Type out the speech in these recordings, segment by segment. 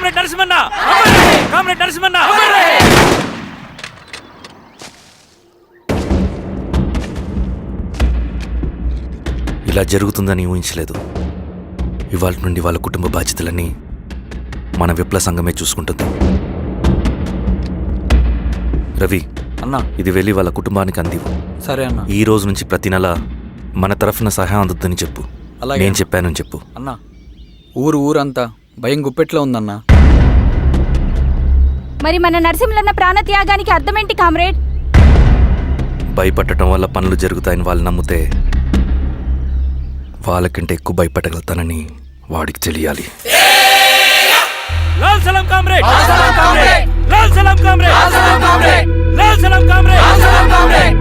Comrade నరసింహన్న, comrade నరసింహన్న. ఇలా జరుగుతుందని ఊహించలేదు. ఇవాళ నుండి వాళ్ళ కుటుంబ బాధ్యతలన్నీ మన విప్లవ సంఘమే చూసుకుంటుంది. రవి అన్నా, ఇది వెళ్ళి వాళ్ళ కుటుంబానికి అందివు. సరే అన్న. ఈ రోజు నుంచి ప్రతి నెల మన తరఫున సహాయం అందుద్దని చెప్పు. అలాగే. నేను చెప్పానని చెప్పు. అన్నా, ఊరంతా భయం గుప్పెట్లో ఉందన్నా. మరి మన నరసింహన్న ప్రాణత్యాగానికి అర్థమేంటి కామ్రేడ్? భయపడటం వల్ల పనులు జరుగుతాయని వాళ్ళు నమ్మితే వాళ్ళకంటే ఎక్కువ భయపడగలుగుతానని వాడికి తెలియాలి. లాల్ సలాం కామ్రేడ్, లాల్ సలాం కామ్రేడ్, లాల్ సలాం కామ్రేడ్, లాల్ సలాం కామ్రేడ్, లాల్ సలాం కామ్రేడ్, లాల్ సలాం కామ్రేడ్.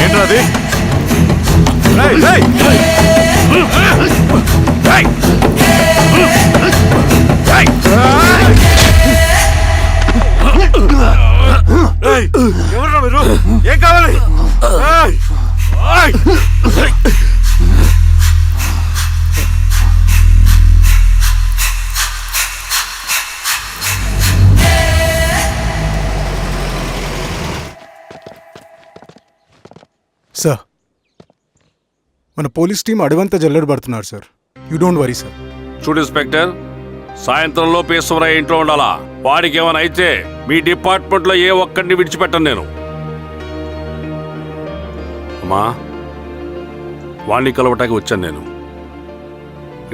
ఏంట్రాది? ఎవర్రా మీరు? ఏం కావాలి? సార్, మన పోలీస్ టీం అడవంతా జల్లెడ పడుతున్నారు sir. You don't worry sir. చూడు ఇన్స్పెక్టర్, సాయంత్రంలో పేశ్వరయ్య ఇంట్లో ఉండాలా. వాడికి ఏమైనా అయితే మీ డిపార్ట్మెంట్లో ఏ ఒక్కడిని విడిచిపెట్టను నేను. అమ్మా, వాణ్ణి కలవటానికి వచ్చాను నేను.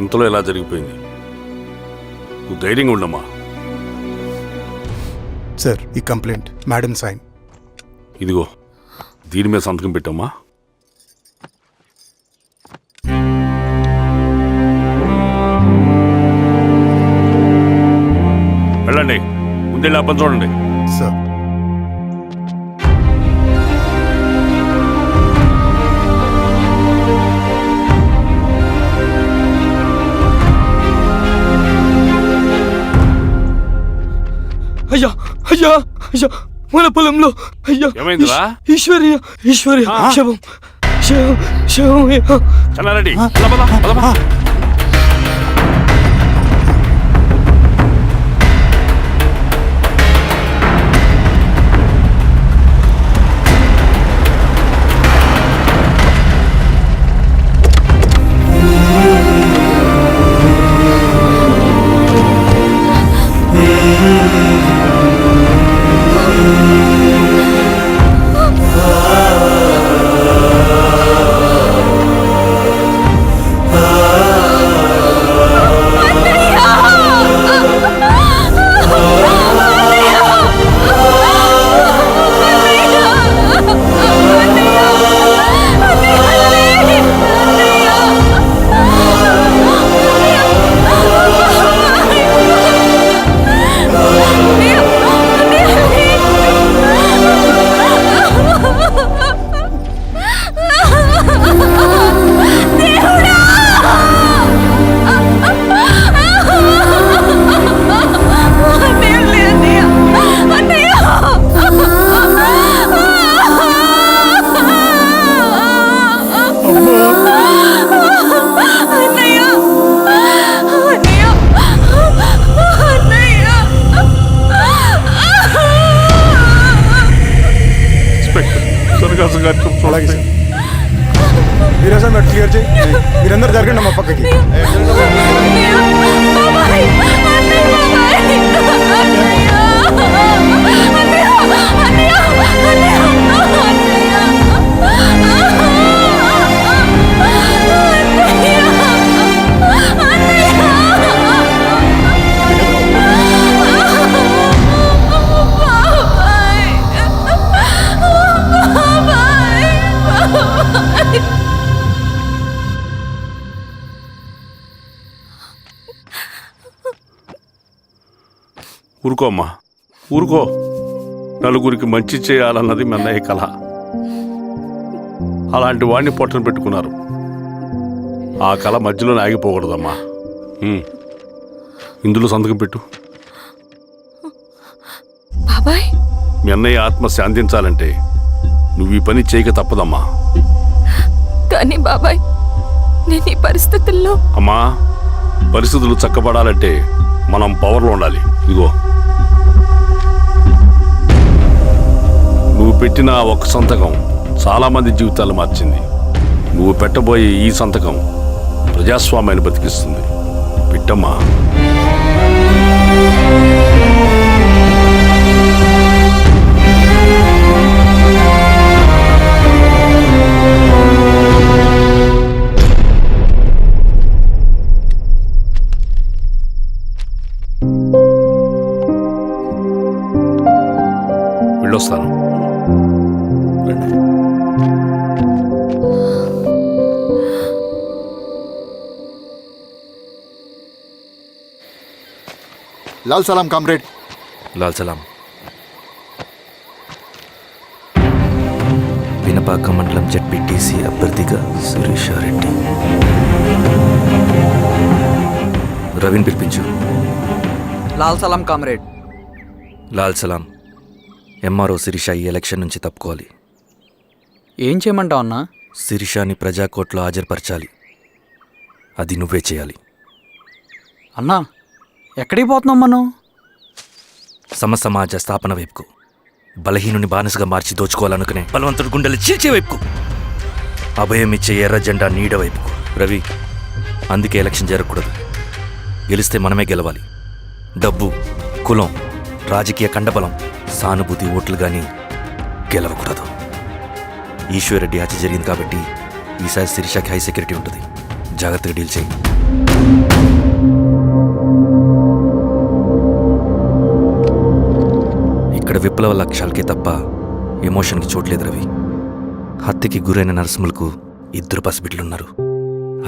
ఇంతలో ఎలా జరిగిపోయింది. నువ్వు ధైర్యంగా ఉండమ్మా. సార్, ఈ కంప్లైంట్ మేడం సైన్. ఇదిగో, దీని మీద సంతకం పెట్టమ్మా. వెళ్ళండి, ముందెళ్ళి ఆ పని చూడండి. సార్, అయ్యా అయ్యా అయ్యా, మన పొలంలో అయ్యా. ఏమైందిరా? ఈశ్వర్య శవం శవం శవం. చెన్నారెడ్డి, అలాగే సార్. మీరే సార్, మీరు క్లియర్ చేయి. మీరందరూ జరగండి మా పక్కకి. ఊరుకో అమ్మా, ఊరుకో. నలుగురికి మంచి చేయాలన్నది మీ అన్నయ్య కళ. అలాంటి వాడిని పొట్టను పెట్టుకున్నారు. ఆ కళ మధ్యలో ఆగిపోకూడదమ్మా. ఇందులో సంతకం పెట్టు. బాబాయ్, మీ అన్నయ్య ఆత్మ శాంతించాలంటే నువ్వు ఈ పని చేయక తప్పదమ్మా. కానీ బాబాయ్, నేను ఈ పరిస్థితుల్లో... అమ్మా, పరిస్థితులు చక్కబడాలంటే మనం పవర్లో ఉండాలి. ఇదిగో, నువ్వు పెట్టిన ఆ ఒక్క సంతకం చాలా మంది జీవితాలు మార్చింది. నువ్వు పెట్టబోయే ఈ సంతకం ప్రజాస్వామ్యాన్ని బతికిస్తుంది. పెట్టమ్మా. వెళ్ళొస్తాను. లాల్ సలాం కామ్రేడ్. లాల్ సలాం. వినపాక మండలం జెడ్పీటీసీ అభ్యర్థిగా శిరీషారెడ్డి. రవిని పిలిపించు. లాల్ సలాం కామ్రేడ్. లాల్ సలాం. ఎంఆర్ఓ శిరీష ఈ ఎలక్షన్ నుంచి తప్పుకోవాలి. ఏం చేయమంటావు అన్నా? శిరీషాని ప్రజాకోర్టులో హాజరుపరచాలి. అది నువ్వే చేయాలి. అన్నా, ఎక్కడికి పోతున్నాం మనం? సమసమాజ స్థాపన వైపుకు. బలహీనుని బానిసగా మార్చి దోచుకోవాలనుకునే బలవంతుడు గుండెలు చీల్చే వైపుకు. అభయం ఇచ్చే ఎర్ర జెండా నీడ వైపుకు. రవి, అందుకే ఎలక్షన్ జరగకూడదు. గెలిస్తే మనమే గెలవాలి. డబ్బు, కులం, రాజకీయ కండబలం, సానుభూతి ఓట్లు కానీ గెలవకూడదు. ఈశ్వర్రెడ్డి హత్య జరిగింది కాబట్టి ఈసారి శిరీషకి హై సెక్యూరిటీ ఉంటుంది. జాగ్రత్తగా డీల్ చేయి. ఇక్కడ విప్లవ లక్ష్యాలకే తప్ప ఎమోషన్కి చోట్లేదు రవి. హత్యకి గురైన నరసింహులకు 2 పసిబిడ్డలున్నారు.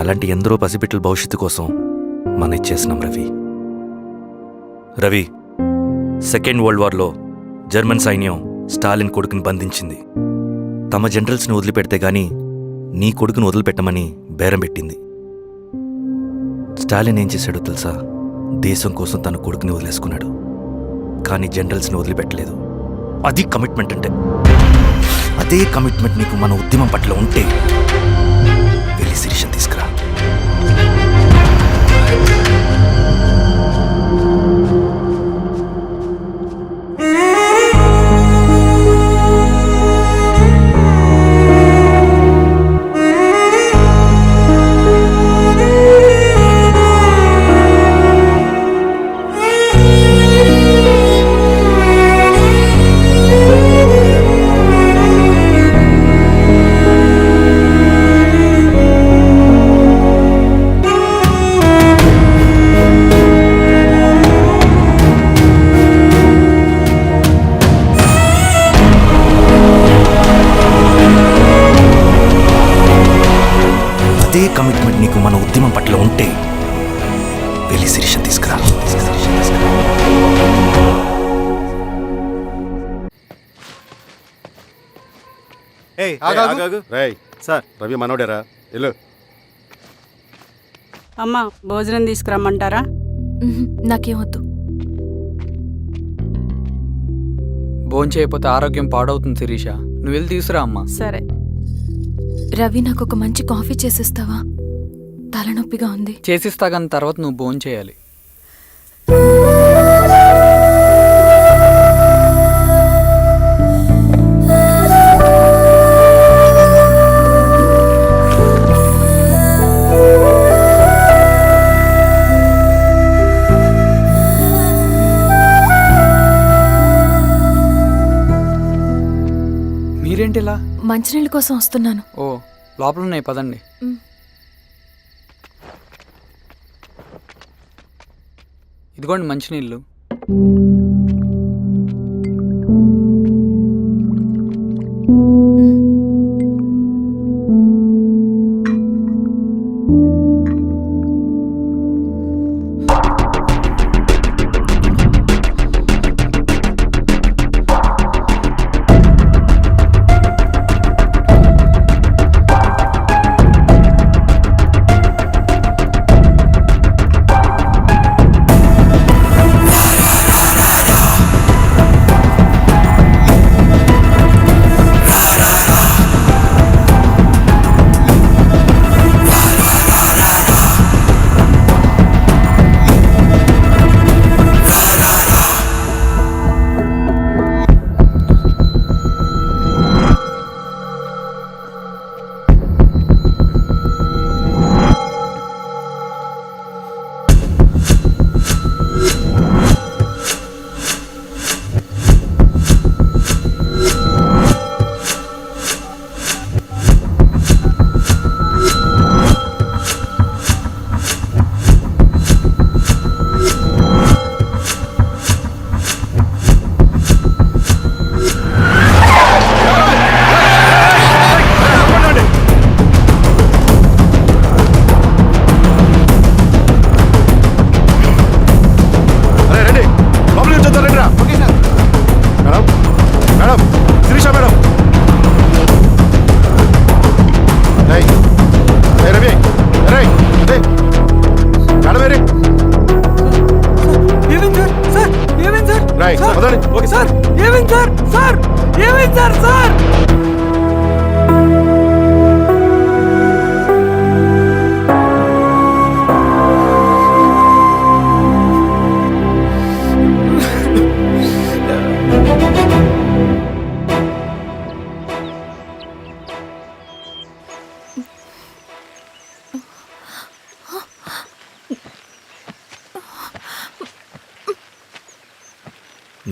అలాంటి ఎందరో పసిబిడ్డల భవిష్యత్తు కోసం మనం ఇచ్చేసినాం రవి. రవి, సెకండ్ వరల్డ్ వార్లో జర్మన్ సైన్యం స్టాలిన్ కొడుకుని బంధించింది. తమ జనరల్స్ని వదిలిపెడితే గాని నీ కొడుకును వదిలిపెట్టమని బేరం పెట్టింది. స్టాలిన్ ఏం చేశాడో తెలుసా? దేశం కోసం తన కొడుకుని వదిలేసుకున్నాడు. కానీ జనరల్స్ని వదిలిపెట్టలేదు. అది కమిట్మెంట్ అంటే. అదే కమిట్మెంట్ నీకు మన ఉద్యమం పట్ల ఉంటే వెళ్ళి శిరీషను తీసుకురా. అదే కమిట్మెంట్ నీకు మన ఉద్యమం పట్ల ఉంటే వెళ్ళి శిరీషను తీసుకురా. రేయ్ సార్, రవి మనోడేరా? వెళ్ళు. అమ్మా, భోజనం తీసుకురమ్మంటారా? నాకేమొద్దు. భోంచేయకపోతే ఆరోగ్యం పాడవుతుంది శిరీష. నువ్వు వెళ్ళి తీసురా అమ్మా. సరే. రవి, నాకు ఒక మంచి కాఫీ చేసిస్తావా? తలనొప్పిగా ఉంది. చేసిస్తా కానీ తర్వాత నువ్వు భోంచేయాలి. మీరేంటిలా? మంచినీళ్ళ కోసం వస్తున్నాను. ఓ, లోపల ఉన్నాయి, పదండి. ఇదిగోండి మంచినీళ్ళు.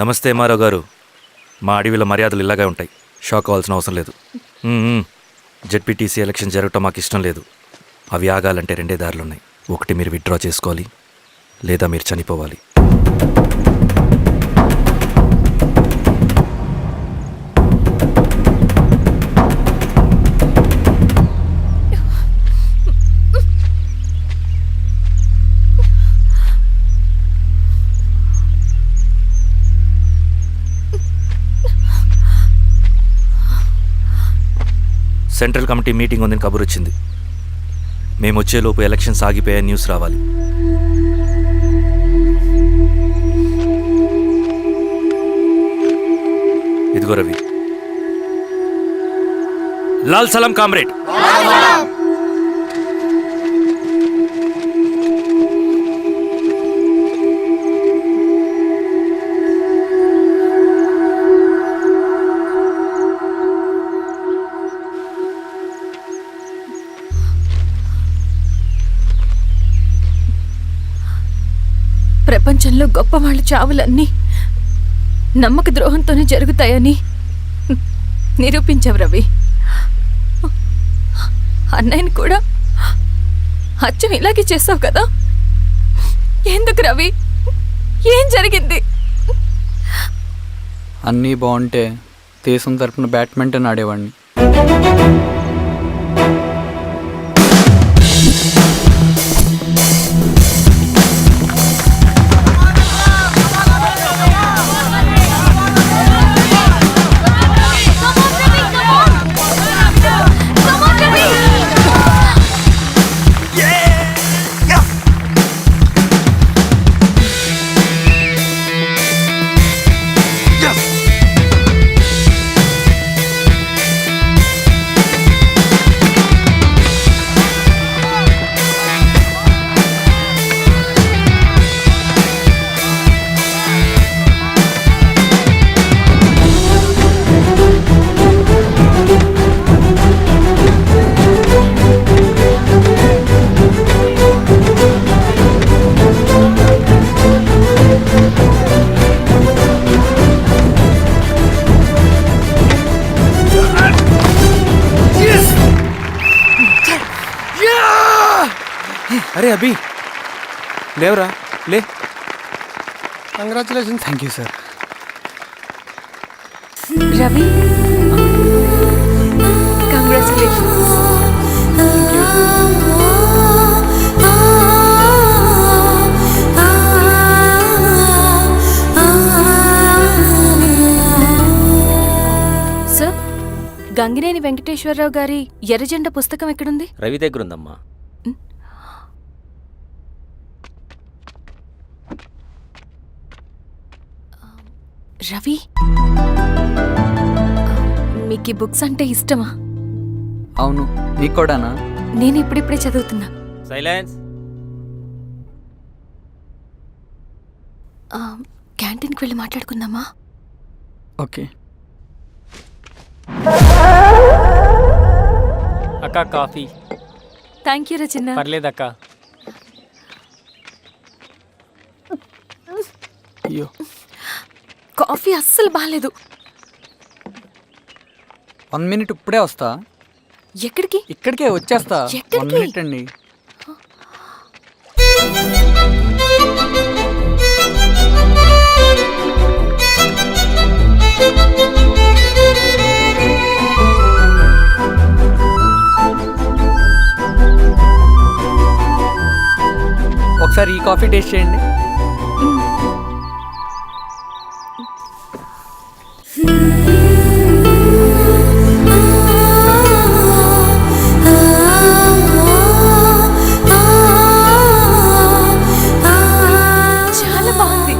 నమస్తే మారావు గారు. మా అడవిలో మర్యాదలు ఇలాగే ఉంటాయి. షాక్ అవ్వాల్సిన అవసరం లేదు. జెడ్పీటీసీ ఎలక్షన్ జరగటం మాకు ఇష్టం లేదు. అవి ఆగాలంటే రెండే దారులున్నాయి. ఒకటి మీరు విత్డ్రా చేసుకోవాలి, లేదా మీరు చనిపోవాలి. సెంట్రల్ కమిటీ మీటింగ్ ఉందని కబురు వచ్చింది. మేము వచ్చేలోపు ఎలక్షన్స్ ఆగిపోయే న్యూస్ రావాలి. ఇదిగో రవి. లాల్ సలాం కామ్రేడ్. ప్రపంచంలో గొప్ప వాళ్ళ చావులన్నీ నమ్మక ద్రోహంతోనే జరుగుతాయని నిరూపించావు రవి. అన్నయ్యని కూడా అచ్చం ఇలాగే చేసావు కదా. ఎందుకు రవి? ఏం జరిగింది? అన్నీ బాగుంటే దేశం తరపున బ్యాడ్మింటన్ ఆడేవాడిని. అరే అభి, లేవరా, లే. Congratulations. Thank you sir. Ravi, congratulations. Sir, Gangineni Venkateswararao గారి ఎర్రజెండా పుస్తకం ఎక్కడుంది? రవి దగ్గర ఉందమ్మా. రవి, మీకు ఈ బుక్స్ అంటే ఇష్టమా? అవును, నీకు కూడానా? నేను ఇప్పుడిప్పుడే చదువుతున్నా. సైలెన్స్. క్యాంటీన్కి వెళ్ళి మాట్లాడుకుందామా? ఓకే. అక్క కాఫీ. థ్యాంక్ యూ రచన. పర్లేదక్క. అయ్యో, కాఫీ అస్సలు బాలేదు. 1 minute ఇప్పుడే వస్తా. ఎక్కడికి? ఇక్కడికే వచ్చేస్తా. ఎక్కడికి? 1 minute అండి. ఒకసారి ఈ కాఫీ టేస్ట్ చేయండి. చాలా బాగుంది.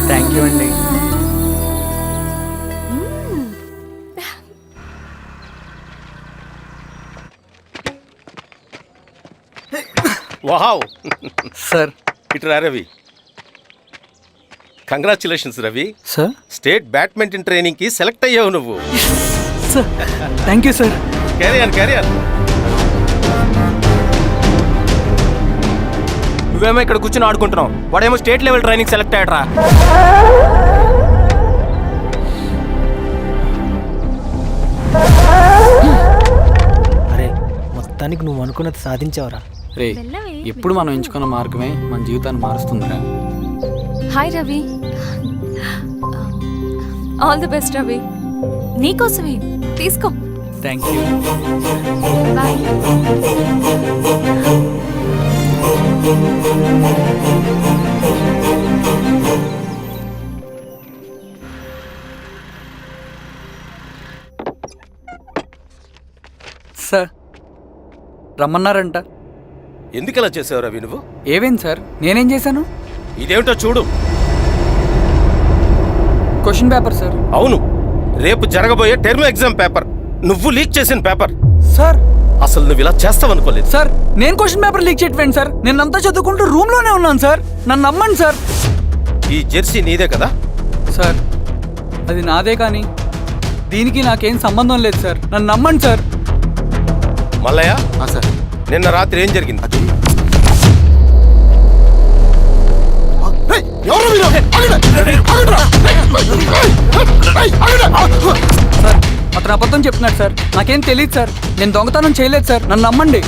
థ్యాంక్ యూ అండి. వావ్ సార్ ఇటు రా Ravi. Congratulations Ravi, sir state badminton training కి సెలెక్ట్ అయ్యావు నువ్వు. Sir thank you sir. Carrier నువ్వేమో ఇక్కడ కూర్చొని ఆడుకుంటున్నావు, వాడేమో స్టేట్ లెవెల్ ట్రైనింగ్ సెలెక్ట్ అయ్యాడ్రా. అరే మొత్తానికి నువ్వు అనుకున్నది సాధించావురా. రే ఎప్పుడు మనం ఎంచుకున్న మార్గమే మన జీవితాన్ని మారుస్తుందిరా. Hi Ravi. All the best Ravi. నీకోసమే తీసుకో. Thank you. బాయ్. సార్ రమ్మన్నారంట. ఎందుకు ఇలా చేసావు రవి నువ్వు? ఏవేం సార్ నేనేం చేశాను? ఇదేమిటో చూడు. Question paper sir. అవును, రేపు జరగబోయే టర్మ్ ఎగ్జామ్ పేపర్ నువ్వు లీక్ చేసిన పేపర్. సార్ అసలు నువ్వు ఇలా చేస్తావనుకోలేదు. సార్ నేను క్వశ్చన్ పేపర్ లీక్ చేయట్లేండి సార్. నేను అంతా చదువుకుంటూ రూమ్ లోనే ఉన్నాను సార్. నన్ను నమ్మండి సార్. ఈ జెర్సీ నీదే కదా? సార్ అది నాదే కానీ దీనికి నాకేం సంబంధం లేదు సార్. నన్ను నమ్మండి సార్. మల్లయ్య, సార్ నిన్న రాత్రి ఏం జరిగింది? అది ఎవరు మీరు? సార్ అతను అబద్ధం చెప్తున్నాడు సార్. నాకేం తెలియదు సార్. నేను దొంగతనం చేయలేదు సార్. నన్ను నమ్మండి.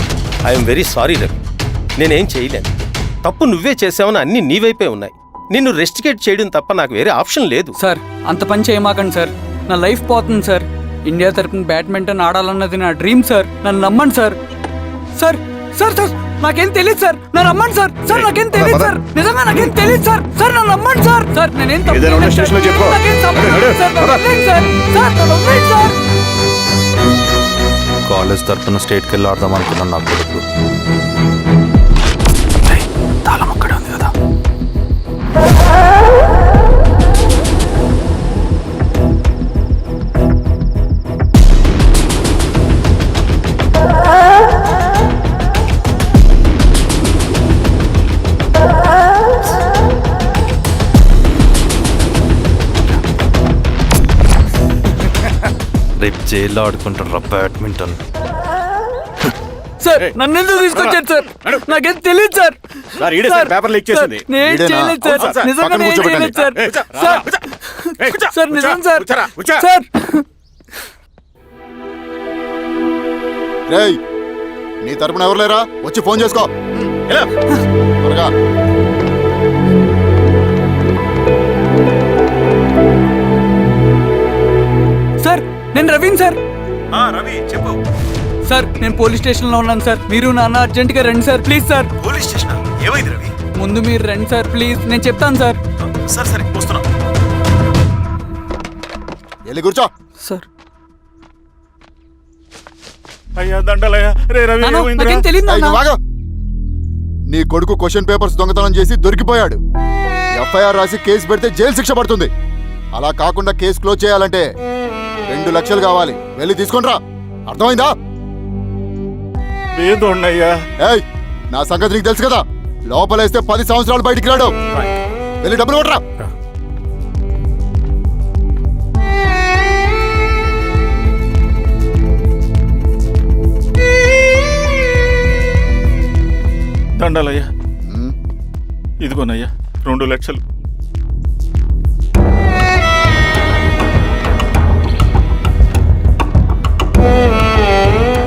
ఐఎమ్ వెరీ సారీ రవి, నేనేం చేయలేను. తప్పు నువ్వే చేసావని అన్ని నీ వైపే ఉన్నాయి. నిన్ను రెస్టికేట్ చేయడం తప్ప నాకు వేరే ఆప్షన్ లేదు. సార్ అంత పని చేయమాకండి సార్. నా లైఫ్ పోతుంది సార్. ఇండియా తరపున బ్యాడ్మింటన్ ఆడాలన్నది నా డ్రీమ్ సార్. నన్ను నమ్మండి సార్. సార్ సార్ సార్ నాకేం తెలియదు సార్. నన్ను నమ్మండి సార్. సార్ నాకేం తెలియదు సార్. నిజంగా నాకేం తెలియదు సార్. సార్ నన్ను నమ్మండి సార్. సార్ నేనేం తప్పు చేయలేదు సార్. నాకేం సంబంధం లేదు సార్. నన్ను వదిలేయండి సార్. సార్ నన్ను వదిలేయండి సార్. కాలేజ్ తరఫున స్టేట్కి వెళ్ళి ఆడదాం అనుకున్నాను. నా కొడుకు తాళం అక్కడే ఉంది కదా. రేపు జైల్లో ఆడుకుంటారు బ్యాడ్మింటన్. సార్ నన్ను ఎందుకు తీసుకొచ్చారు సార్? నాకేం తెలియదు సార్. పేపర్ లీక్ చేసింది. నేను చేయలేదు సార్. నిజంగా నేను చేయలేదు సార్. సార్ సార్ నిజం సార్. సార్ రేయ్, నీ తరపున ఎవరు లేరా? వచ్చి ఫోన్ చేసుకో త్వరగా. సార్ నేను రవీన్ సార్. రవి చెప్పు. సార్ నేను పోలీస్ స్టేషన్లో ఉన్నాను సార్. మీరు నాన్న అర్జెంట్గా రండి sir. Please sir. Police station ఏమైంది రవి? ముందు మీరు రండి సార్ ప్లీజ్. నేను చెప్తాను సార్. సరే వస్తున్నా. వెళ్ళి కూర్చో. సార్ అయ్యా దండలయ్యా. రే రవి నాన్న, ఏమైందిరా? నాకేం తెలియదు ఏయ్, నాన్న. నువ్వు ఆగు. నీ కొడుకు క్వశ్చన్ పేపర్స్ దొంగతనం చేసి దొరికిపోయాడు. ఎఫ్ఐఆర్ రాసి కేసు పెడితే జైలు శిక్ష పడుతుంది. అలా కాకుండా కేసు క్లోజ్ చేయాలంటే 2 లక్షలు కావాలి. వెళ్ళి తీసుకుంట్రా. అర్థమైందా? ఏదోన్నయ్యా. ఏయ్, నా సంగతి నీకు తెలుసు కదా. లోపలేస్తే 10 సంవత్సరాలు బయటికి రాడు. వెళ్ళి డబ్బులు కొట్టరా. దండలయ్యా. ఇదిగోనయ్యా 2 లక్షలు.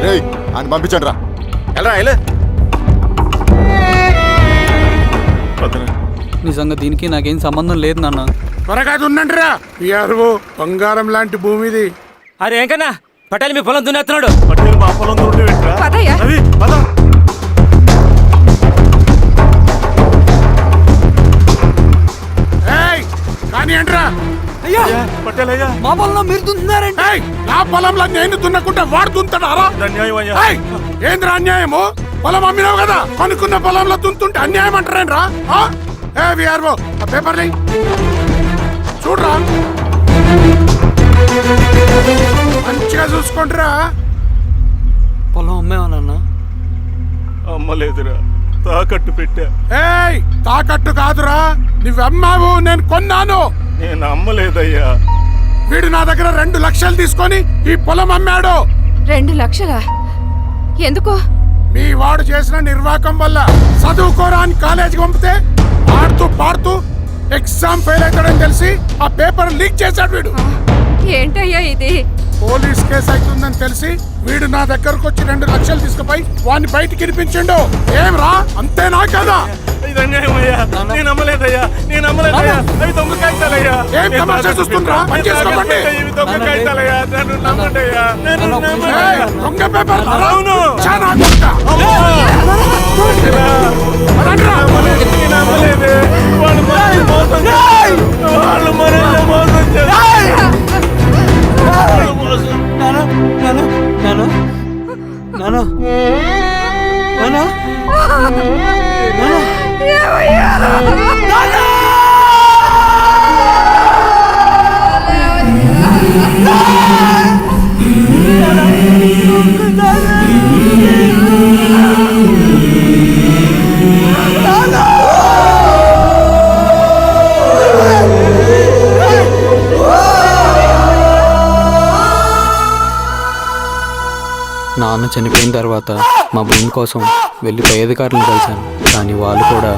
రేయ్, ఆయన పంపించండి రా. ఎలా నిజంగా దీనికి నాకేం సంబంధం లేదు నాన్న. త్వరగా ఉండండి రా. బంగారం లాంటి భూమిది. అరే ఏంకన్నా పటేల్ మీ పొలం దున్నేస్తున్నాడు. పటేల్ మా పొలం దూరం పెట్టరా? పదయ్యా. రవి పద. కానీ ఏంట్రా? అయ్యా పటేల్ అయ్యా. మా పొలంలో మీరు దున్నుతున్నారండి. నా పొలంలో నేను దున్నకుంటే వాడు దున్నుతాడా? అన్యాయం అయ్యా. ఏంద్రా అన్యాయము? పొలం అమ్మినావు కదా, అనుకున్న పొలంలో దున్నుతుంటే అన్యాయం అంటారేంట్రా? విఆర్ఓ ఆ పేపర్ని చూడరా, మంచిగా చూసుకుంటారా. పొలం అమ్మేవా నాన్న? అమ్మలేదురా. తాకట్టు పెట్టా. ఏయ్ తాకట్టు కాదురా, నువ్వమ్మావు, నేను కొన్నాను. నేను అమ్మలేదయ్యా. వీడు నా దగ్గర 2 లక్షలు తీసుకొని ఈ పొలం అమ్మాడు. 2 లక్షలా? ఎందుకో? మీ వాడు చేసిన నిర్వాకం వల్ల చదువుకోరా అని కాలేజీకి పంపితే ఆడుతూ పాడుతూ ఎగ్జామ్ ఫెయిల్ అవుతాడని తెలిసి ఆ పేపర్ లీక్ చేశాడు వీడు. ఏంటయ్యా ఇది? పోలీస్ కేసు అవుతుందని తెలిసి వీడు నా దగ్గరకు వచ్చి 2 లక్షలు తీసుకుపోయి వాడిని బయటికి వినిపించిండు. ఏం రా, అంతేనా కదా? ఇది అన్యాయం అయ్యా. నేను అమ్మలేదయ్యా. నేను అమ్మలేదయ్యా. అవి దొంగ కాగితాలయ్యా. ఏం తమాషా చూస్తుండ్రా? పని చేసుకోకండి. ఇవి దొంగ కాగితాలయ్యా. నన్ను నమ్మండి అయ్యా. నన్ను నమ్మండి ఏయ్, అయ్యా. దొంగ పేపర్ అవును. చాలా కొట్ట. నేను అమ్మలేదే. వాళ్ళు మనల్ని మోసం చేశారు. వాళ్ళు మనల్ని మోసం చేశారు. వాళ్ళు మోసం. నాన్న నాన్న నాన్న నాన్న నాన్న నాన్న చనిపోయిన తర్వాత మా భూమి కోసం వెళ్ళి పై అధికారులను కలిశాను, కానీ వాళ్ళు కూడా